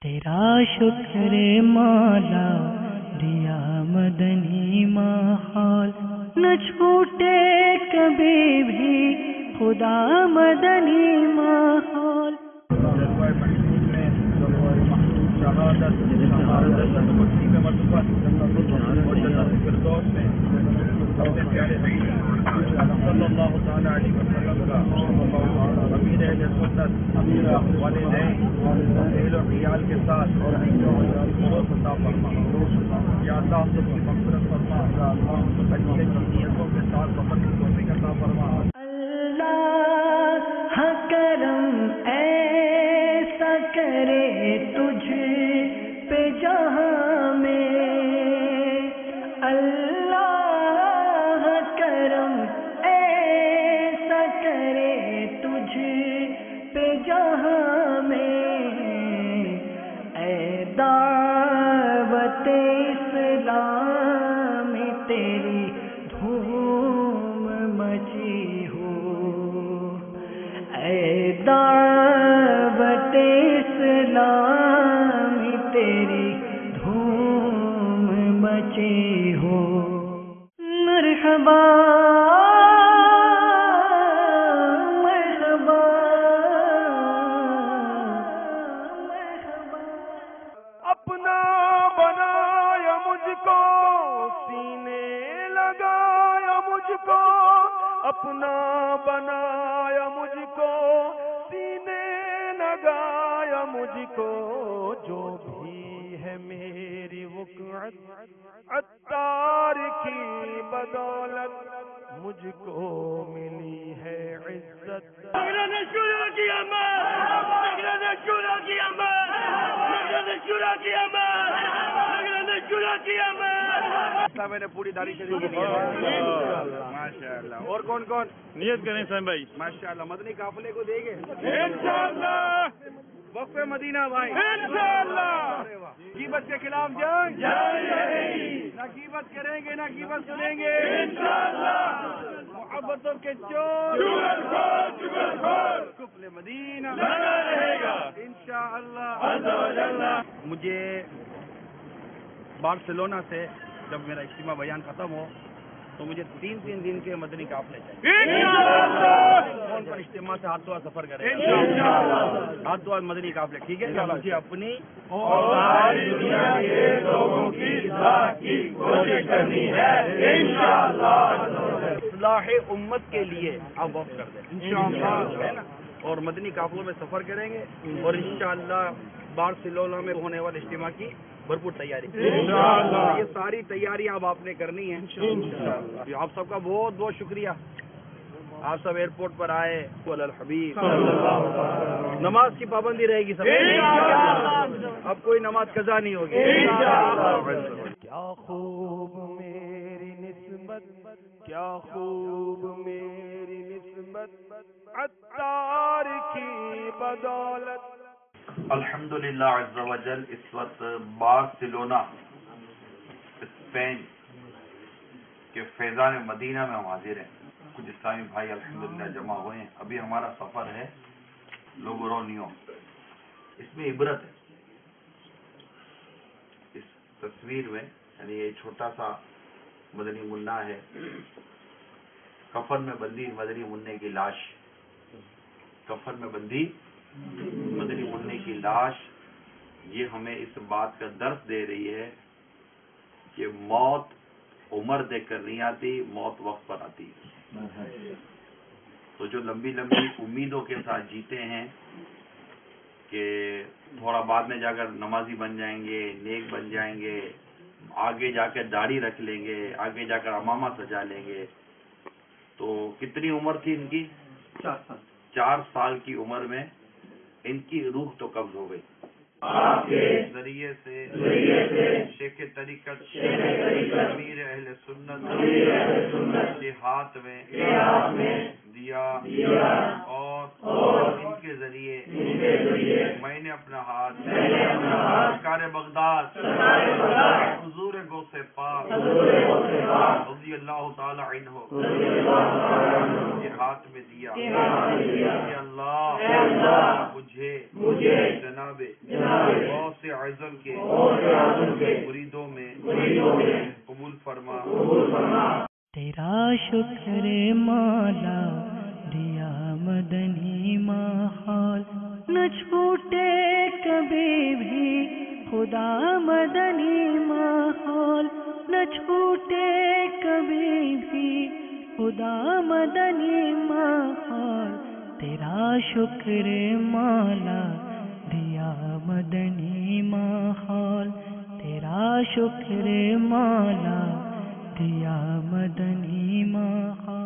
تیرا شکر مولا دیا مدنی ماحول، نہ چھوٹے کبھی بھی خدا مدنی ماحول۔ صلی اللہ تعالیٰ علیہ وسلم کا امیر اہل سنت والدین اہل و عیال کے ساتھ عطا فرما یا اللہ سب کی مغفرت فرما، اچھی اچھی نیتوں کے ساتھ سفر کی توفیق عطا فرما۔ اللہ کرم ایسا کرے تجھ پہ جہاں میں، اللہ کرم ایسا کرے تجھ پہ جہاں میں، اے دعوت اسلام تیری دھوم مچی ہو، اے دعوت اسلام تیری دھوم مچی ہو۔ مرحبا مرحبا مرحبا، اپنا بنایا مجھ کو سینے لگایا مجھ کو، اپنا بنایا مجھ کو سینے لگایا مجھ کو، جو بھی ہے میری وقعت عطار کی بدولت مجھ کو ملی ہے عزت۔ میں نے پوری داڑھی شریف کی ماشاء اللہ۔ اور کون کون نیت کریں سائم بھائی؟ ماشاء اللہ مدنی قافلے کو دیں گے انشاءاللہ، وقف مدینہ بھائی انشاءاللہ۔ غیبت کے خلاف جنگ نہ غیبت کریں گے نہ غیبت سنیں گے انشاءاللہ، محبتوں کے چور کفل مدینہ رہے گا انشاءاللہ۔ مجھے بارسلونا سے جب میرا اجتماع بیان ختم ہو تو مجھے 3 دن کے مدنی قافلے چاہیے کون پر اجتماع سے ہاتھ سفر کرے ہاتھ مدنی قافلے، ٹھیک ہے؟ مجھے اپنی اور ساری دنیا کے لوگوں کی اصلاح کی کوشش کرنی ہے انشاءاللہ۔ اصلاح امت کے لیے آپ وقف کر دیں انشاءاللہ، ہے نا؟ اور مدنی قافلوں میں سفر کریں گے اور انشاءاللہ بارسلونا میں ہونے والے اجتماع کی بھرپور تیاری انشاءاللہ۔ یہ ساری تیاریاں اب آپ نے کرنی ہے انشاءاللہ۔ آپ سب کا بہت بہت شکریہ، آپ سب ایئرپورٹ پر آئے، الحبیب نماز کی پابندی رہے گی سب، اب کوئی نماز قضا نہیں ہوگی۔ کیا خوب میری نسبت، کیا خوب میری نسبت عطار کی بدولت۔ الحمدللہ عز و جل اس وقت بارسلونا اسپین کے فیضان مدینہ میں ہم حاضر ہیں۔ کچھ اسلامی بھائی الحمدللہ جمع ہوئے ہیں۔ ابھی ہمارا سفر ہے لوگرونیو، اس میں عبرت ہے۔ اس تصویر میں یعنی یہ چھوٹا سا مدنی منا ہے، کفن میں بندی مدنی منع کی لاش، کفن میں بندی مدنی منع کی لاش، یہ ہمیں اس بات کا درس دے رہی ہے کہ موت عمر دیکھ کر نہیں آتی، موت وقت پر آتی ہے۔ تو جو لمبی لمبی امیدوں کے ساتھ جیتے ہیں کہ تھوڑا بعد میں جا کر نمازی بن جائیں گے، نیک بن جائیں گے، آگے جا کے داڑھی رکھ لیں گے، آگے جا کر عمامہ سجا لیں گے، تو کتنی عمر تھی ان کی؟ 4 سال کی عمر میں ان کی روح تو قبض ہو گئی۔ آپ کے ذریعے سے شیخ طریقت امیر اہل سنت کے ہاتھ میں دیا اور ان کے ذریعے میں نے اپنا ہاتھ سرکار بغداد حضور غوث پاک رضی اللہ تعالی عنہ کے ہاتھ میں دیا کہ اللہ مجھے جناب غوث اعظم کے مریدوں میں قبول فرما. تیرا شکر مولا دیا مدنی ماحول نہ چھوٹے کبھی بھی خدا مدنی ماحول نہ چھوٹے کبھی بھی خدا مدنی ماحول. تیرا شکر مولا دیا مدنی ماحول تیرا شکر مولا دیا مدنی ماحول.